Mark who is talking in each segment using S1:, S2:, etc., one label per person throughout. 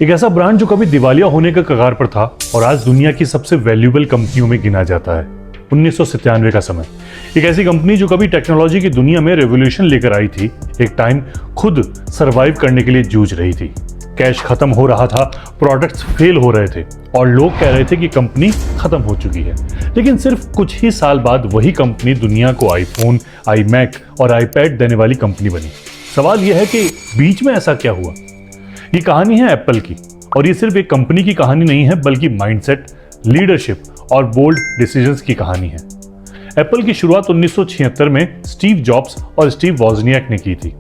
S1: एक ऐसा ब्रांड जो कभी दिवालिया होने के कगार पर था और आज दुनिया की सबसे वैल्यूएबल कंपनियों में गिना जाता है। 1997 का समय, एक ऐसी कंपनी जो कभी टेक्नोलॉजी की दुनिया में रेवोल्यूशन लेकर आई थी, एक टाइम खुद सरवाइव करने के लिए जूझ रही थी। कैश खत्म हो रहा था, प्रोडक्ट्स फेल हो रहे थे और लोग कह रहे थे कि कंपनी खत्म हो चुकी है। लेकिन सिर्फ कुछ ही साल बाद वही कंपनी दुनिया को आईफोन, आईमैक और आईपैड देने वाली कंपनी बनी। सवाल यह है कि बीच में ऐसा क्या हुआ? ये कहानी है एप्पल की, और ये सिर्फ एक कंपनी की कहानी नहीं है बल्कि माइंडसेट, लीडरशिप और बोल्ड डिसीजंस की कहानी है। एप्पल की शुरुआत 1976 में स्टीव जॉब्स और स्टीव वॉजनियाक ने की थी।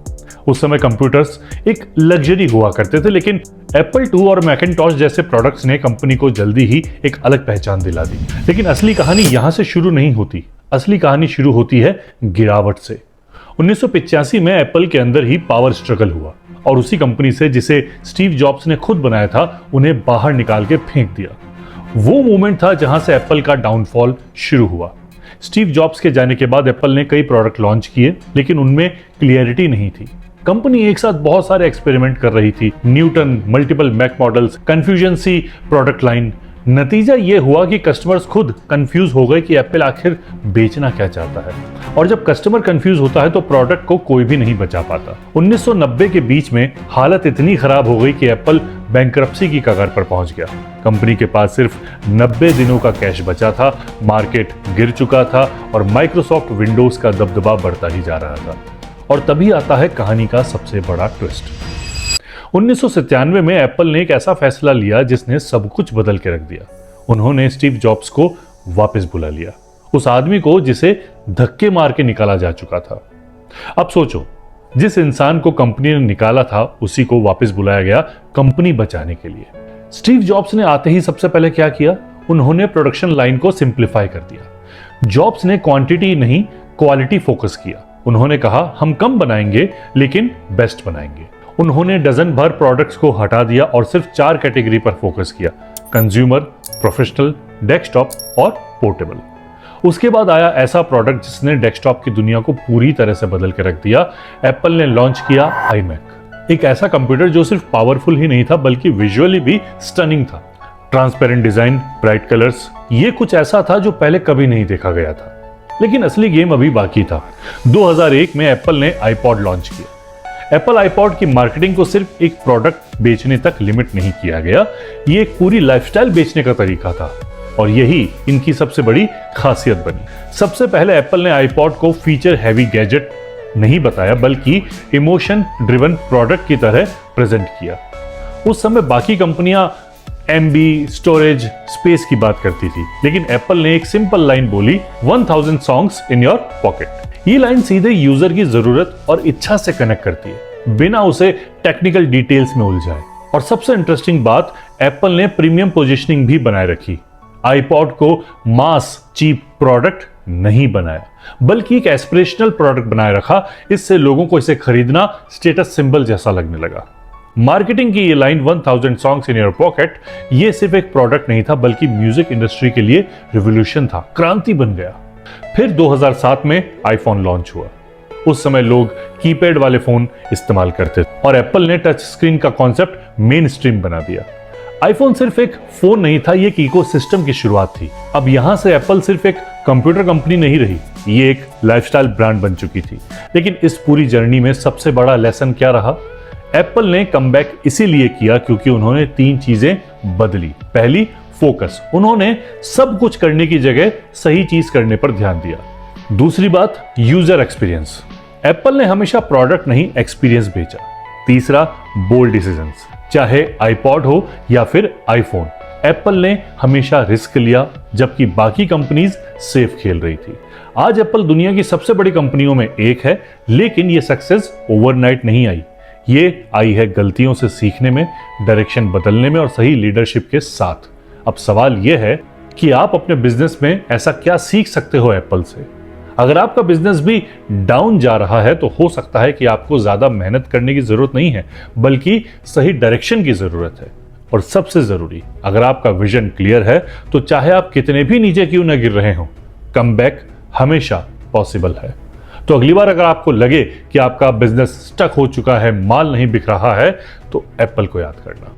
S1: उस समय कंप्यूटर्स एक लग्जरी हुआ करते थे, लेकिन एप्पल II और मैकिन्टॉश जैसे प्रोडक्ट्स ने कंपनी को जल्दी ही एक अलग पहचान दिला दी। लेकिन असली कहानी यहां से शुरू नहीं होती। असली कहानी शुरू होती है गिरावट से। 1985 में एप्पल के अंदर ही पावर स्ट्रगल हुआ और उसी कंपनी से, जिसे स्टीव जॉब्स ने खुद बनाया था, उन्हें बाहर निकाल के फेंक दिया। वो मोमेंट था जहां से एप्पल का डाउनफॉल शुरू हुआ। स्टीव जॉब्स के जाने के बाद एप्पल ने कई प्रोडक्ट लॉन्च किए, लेकिन उनमें क्लियरिटी नहीं थी। कंपनी एक साथ बहुत सारे एक्सपेरिमेंट कर रही थी, Newton, multiple Mac models, confusion सी प्रोडक्ट लाइन। नतीजा ये हुआ कि कस्टमर्स खुद कंफ्यूज हो गए कि एप्पल आखिर बेचना क्या चाहता है, और जब कस्टमर कंफ्यूज होता है तो प्रोडक्ट को कोई भी नहीं बचा पाता। 1990 के बीच में हालत इतनी खराब हो गई कि एप्पल बैंकरप्सी की कगार पर पहुंच गया। कंपनी के पास सिर्फ 90 दिनों का कैश बचा था, मार्केट गिर चुका था और माइक्रोसॉफ्ट विंडोज का दबदबा बढ़ता ही जा रहा था। और तभी आता है कहानी का सबसे बड़ा ट्विस्ट। 1997 में एप्पल ने एक ऐसा फैसला लिया जिसने सब कुछ बदल के रख दिया। उन्होंने स्टीव जॉब्स को वापस बुला लिया, उस आदमी को जिसे धक्के मार के निकाला जा चुका था। अब सोचो, जिस इंसान को कंपनी ने निकाला था उसी को वापस बुलाया गया कंपनी बचाने के लिए। स्टीव जॉब्स ने आते ही सबसे पहले क्या किया? उन्होंने प्रोडक्शन लाइन को सिंप्लीफाई कर दिया। जॉब्स ने क्वांटिटी नहीं, क्वालिटी फोकस किया। उन्होंने कहा, हम कम बनाएंगे लेकिन बेस्ट बनाएंगे। उन्होंने डजन भर प्रोडक्ट्स को हटा दिया और सिर्फ 4 कैटेगरी पर फोकस किया: कंज्यूमर, प्रोफेशनल, डेस्कटॉप और पोर्टेबल। उसके बाद आया ऐसा प्रोडक्ट जिसने डेस्कटॉप की दुनिया को पूरी तरह से बदल के रख दिया। एप्पल ने लॉन्च किया आईमैक, एक ऐसा कंप्यूटर जो सिर्फ पावरफुल ही नहीं था बल्कि विजुअली भी स्टनिंग था। ट्रांसपेरेंट डिजाइन, ब्राइट कलर्स, ये कुछ ऐसा था जो पहले कभी नहीं देखा गया था। लेकिन असली गेम अभी बाकी था। 2001 में एप्पल ने आईपॉड लॉन्च किया। एप्पल आईपॉड की मार्केटिंग को सिर्फ एक प्रोडक्ट बेचने तक लिमिट नहीं किया गया, ये एक पूरी लाइफस्टाइल बेचने का तरीका था, और यही इनकी सबसे बड़ी खासियत बनी। सबसे पहले एप्पल ने आईपॉड को फीचर हैवी गैजेट नहीं बताया बल्कि इमोशन ड्रिवन प्रोडक्ट की तरह प्रेजेंट किया। उस समय बाकी कंपनियां एमबी, स्टोरेज, स्पेस की बात करती थी, लेकिन एप्पल ने एक सिंपल लाइन बोली, 1000 सॉन्ग्स इन योर पॉकेट। ये लाइन सीधे यूजर की जरूरत और इच्छा से कनेक्ट करती है, बिना उसे टेक्निकल डिटेल्स में उलझाए। और सबसे इंटरेस्टिंग बात, एप्पल ने प्रीमियम पोजीशनिंग भी बनाए रखी। आईपॉड को मास चीप प्रोडक्ट नहीं बनाया बल्कि एक एस्पिरेशनल प्रोडक्ट बनाए रखा। इससे लोगों को इसे खरीदना स्टेटस सिंबल जैसा लगने लगा। मार्केटिंग की ये line 1000 songs in your pocket, ये सिर्फ एक प्रोडक्ट नहीं था बल्कि म्यूजिक इंडस्ट्री के लिए रिवॉल्यूशन था, क्रांति बन गया। फिर 2007 में आईफोन लॉन्च हुआ। उस समय लोग कीपैड वाले फोन इस्तेमाल करते थे और एप्पल ने टच स्क्रीन का कॉन्सेप्ट मेन स्ट्रीम बना दिया। आईफोन सिर्फ एक फोन नहीं था, ये एक इकोसिस्टम की शुरुआत थी। अब यहां से एप्पल सिर्फ एक कंप्यूटर कंपनी नहीं रही, ये एक लाइफस्टाइल ब्रांड बन चुकी थी। लेकिन इस पूरी जर्नी में सबसे बड़ा लेसन क्या रहा? एप्पल ने कमबैक इसीलिए किया क्योंकि उन्होंने 3 चीजें बदली। पहली, फोकस। उन्होंने सब कुछ करने की जगह सही चीज करने पर ध्यान दिया। दूसरी बात, यूजर एक्सपीरियंस। एप्पल ने हमेशा प्रोडक्ट नहीं, एक्सपीरियंस बेचा। तीसरा, बोल्ड डिसीजंस। चाहे आईपॉड हो या फिर आईफोन, एप्पल ने हमेशा रिस्क लिया जबकि बाकी कंपनीज सेफ खेल रही थी। आज एप्पल दुनिया की सबसे बड़ी कंपनियों में एक है, लेकिन यह सक्सेस ओवरनाइट नहीं आई। ये आई है गलतियों से सीखने में, डायरेक्शन बदलने में और सही लीडरशिप के साथ। अब सवाल यह है कि आप अपने बिजनेस में ऐसा क्या सीख सकते हो एप्पल से? अगर आपका बिजनेस भी डाउन जा रहा है तो हो सकता है कि आपको ज्यादा मेहनत करने की जरूरत नहीं है बल्कि सही डायरेक्शन की जरूरत है। और सबसे जरूरी, अगर आपका विजन क्लियर है तो चाहे आप कितने भी नीचे क्यों न गिर रहे हो, कमबैक हमेशा पॉसिबल है। तो अगली बार अगर आपको लगे कि आपका बिजनेस स्टक हो चुका है, माल नहीं बिक रहा है, तो एप्पल को याद करना।